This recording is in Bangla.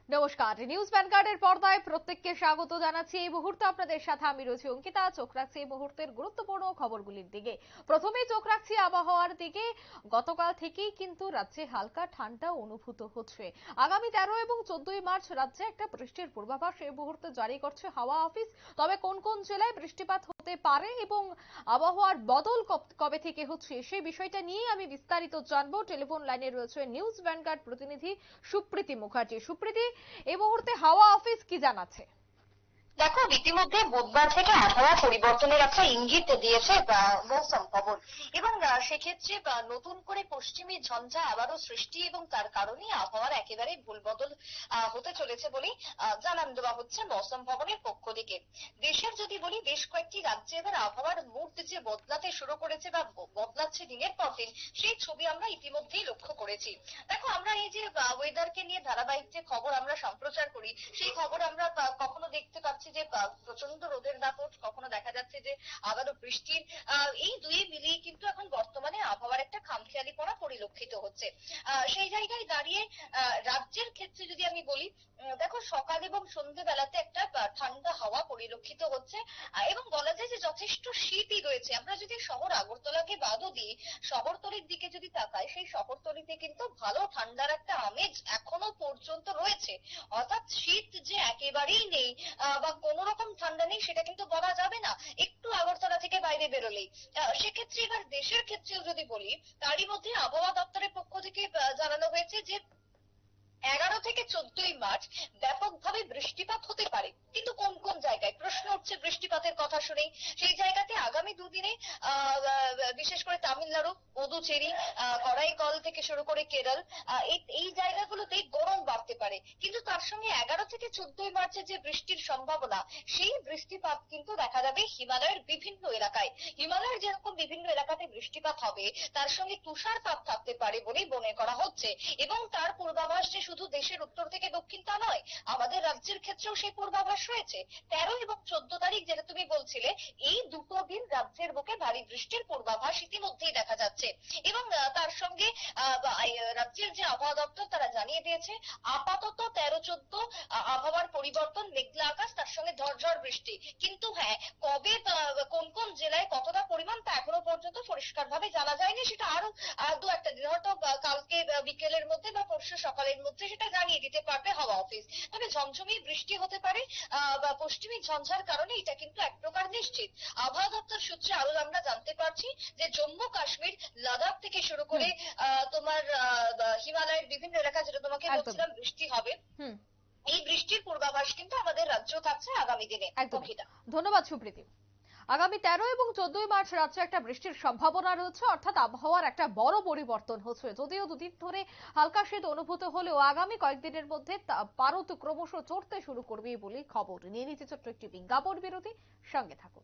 নমস্কার, নিউজ ভ্যানগার্ডের পর্দায় প্রত্যেককে স্বাগত জানাচ্ছি। এই মুহূর্তে আপনাদের সাথে আমি রয়েছি অঙ্কিতা। চোখ রাখছি এই মুহূর্তের গুরুত্বপূর্ণ খবরগুলির দিকে। প্রথমেই চোখ রাখছি আবহাওয়ার দিকে। গতকাল থেকেই কিন্তু রাজ্যে হালকা ঠান্ডা অনুভূত হচ্ছে। আগামী 13 এবং 14 মার্চ রাজ্যে একটা বৃষ্টির পূর্বাভাস এই মুহূর্তে জারি করছে হাওয়া অফিস। তবে কোন কোন জেলায় বৃষ্টিপাত হতে পারে এবং আবহাওয়ার বদল কবে থেকে হচ্ছে সেই বিষয়টা নিয়ে আমি বিস্তারিত জানবো। টেলিফোন লাইনে রয়েছে নিউজ ভ্যানগার্ড প্রতিনিধি সুপ্রীতি মুখার্জি। সুপ্রীতি, এই মুহূর্তে হাওয়া অফিস কি জানাচ্ছে? দেখো, ইতিমধ্যে বুধবার থেকে আবহাওয়া পরিবর্তনের একটা ইঙ্গিত দিয়েছে মৌসুম ভবন এবং সেক্ষেত্রে নতুন করে পশ্চিমী ঝঞ্ঝা আবারও সৃষ্টি এবং তার কারণে আবহাওয়ার একেবারে ভুলবদল হতে চলেছে বলেই জানান দেওয়া হচ্ছে মৌসুম ভবনের পক্ষ থেকে। দেশের যদি বলি, বেশ কয়েকটি রাজ্যে এবার আবহাওয়ার মুড যে বদলাতে শুরু করেছে বা বদলাচ্ছে দিনের পর দিন, সেই ছবি আমরা ইতিমধ্যেই লক্ষ্য করেছি। দেখো, আমরা এই যে ওয়েদারকে নিয়ে ধারাবাহিক যে খবর আমরা সম্প্রচার করি, সেই খবর আমরা কখনো দেখতে পাচ্ছি যে প্রচন্ড রোদের দাপট, কখনো দেখা যাচ্ছে যে আবারও বৃষ্টির এই দুই মিলিয়ে কিন্তু এখন বর্তমানে আবহাওয়ার একটা খামখেয়ালিপনা পরিলক্ষিত হচ্ছে। সেই জায়গায় দাঁড়িয়ে রাজ্যের ক্ষেত্রে যদি আমি বলি, দেখো, সকাল এবং সন্ধ্যেবেলাতে একটা ঠান্ডা হাওয়া পরিলক্ষিত হচ্ছে এবং বলা যায় যে যথেষ্ট শীতই রয়েছে। আমরা যদি শহর আগরতলাকে বাদও দিই, শহরতলির দিকে যদি তাকাই, সেই শহরতলিতে কিন্তু ভালো ঠান্ডার একটা আমেজ এখনো পর্যন্ত রয়েছে। অর্থাৎ শীত যে একেবারেই নেই বা কোন রকম ঠান্ডা নেই সেটা কিন্তু বলা যাবে না একটু আগরতলা থেকে বাইরে বেরোলেই। সেক্ষেত্রে এবার দেশের ক্ষেত্রেও যদি বলি, তারই মধ্যে আবহাওয়া দপ্তরের পক্ষ থেকে জানানো হয়েছে যে 11 থেকে 14 মার্চ ব্যাপকভাবে বৃষ্টিপাত হতে পারে। কিন্তু কোন কোন জায়গায় প্রশ্ন উঠছে বৃষ্টিপাতের কথা শুনেই। সেই জায়গাতে আগামী দুদিনে বিশেষ করে তামিলনাড়ু, পুদুচেরি, করাইকল থেকে শুরু করে কেরল, এই জায়গাগুলোতে গরম বাড়তে পারে। কিন্তু তার সঙ্গে 11 থেকে 14 মার্চে যে বৃষ্টির সম্ভাবনা, সেই বৃষ্টিপাত কিন্তু দেখা যাবে হিমালয়ের বিভিন্ন এলাকায়। হিমালয়ের যেরকম বিভিন্ন এলাকাতে বৃষ্টিপাত হবে, তার সঙ্গে তুষারপাত থাকতে পারে বলেই মনে করা হচ্ছে। এবং তার পূর্বাভাস যে শুধু দেশের উত্তর থেকে দক্ষিণ তা নয়, আমাদের রাজ্যের ক্ষেত্রেও সেই পূর্বাভাস রয়েছে। 13 এবং 14 তারিখ যেটা তুমি বলছিলে, এই দুটো দিন রাজ্যের বুকে ভারী বৃষ্টির পূর্বাভাস ইতিমধ্যেই দেখা যাচ্ছে। এবং তার সঙ্গে রাজ্যের যে আবহাওয়া দপ্তর তারা জানিয়ে দিয়েছে, আপাতত 13-14 আবহাওয়ার পরিবর্তন, মেঘলা আকাশ, তার সঙ্গে ঝড়ঝড় বৃষ্টি। কিন্তু হ্যাঁ, কবে কোন কোন জেলায় কতটা পরিমাণ তা এখনো পর্যন্ত পরিষ্কার ভাবে জানা যায়নি। সেটা আরো দু একটা দিন, হয়তো কালকে বিকেলের মধ্যে বা পরশু সকালের মধ্যে সেটা জানিয়ে দিতে পারবে হাওয়া অফিস। তবে ঝমঝমিয়ে বৃষ্টি হতে পারে বা পশ্চিমী ঝঞ্ঝার কারণে, এটা কিন্তু এক প্রকার নিশ্চিত। আবহাওয়া দপ্তর সূত্রে আরো আমরা জানতে পারছি যে জম্মু কাশ্মীর, লাদাখ থেকে শুরু করে তোমার হিমালয়ের বিভিন্ন এলাকা, যেটা তোমাকে বলছিলাম বৃষ্টি হবে, এই বৃষ্টির পূর্বাভাস কিন্তু আমাদের রাজ্যেও থাকছে আগামী দিনে। ধন্যবাদ সুপ্রীতি। আগামী 13 এবং 14 মার্চ রাজ্যে একটা বৃষ্টির সম্ভাবনা রয়েছে, অর্থাৎ আবহাওয়ার একটা বড় পরিবর্তন হচ্ছে। যদিও দুদিন ধরে হালকা শীত অনুভূত হলেও আগামী কয়েকদিনের মধ্যে পারদ ক্রমশ চড়তে শুরু করবে বলে খবর। নিয়ে নিচ্ছে ছোট্ট একটি বিজ্ঞাপন বিরতি, সঙ্গে থাকুন।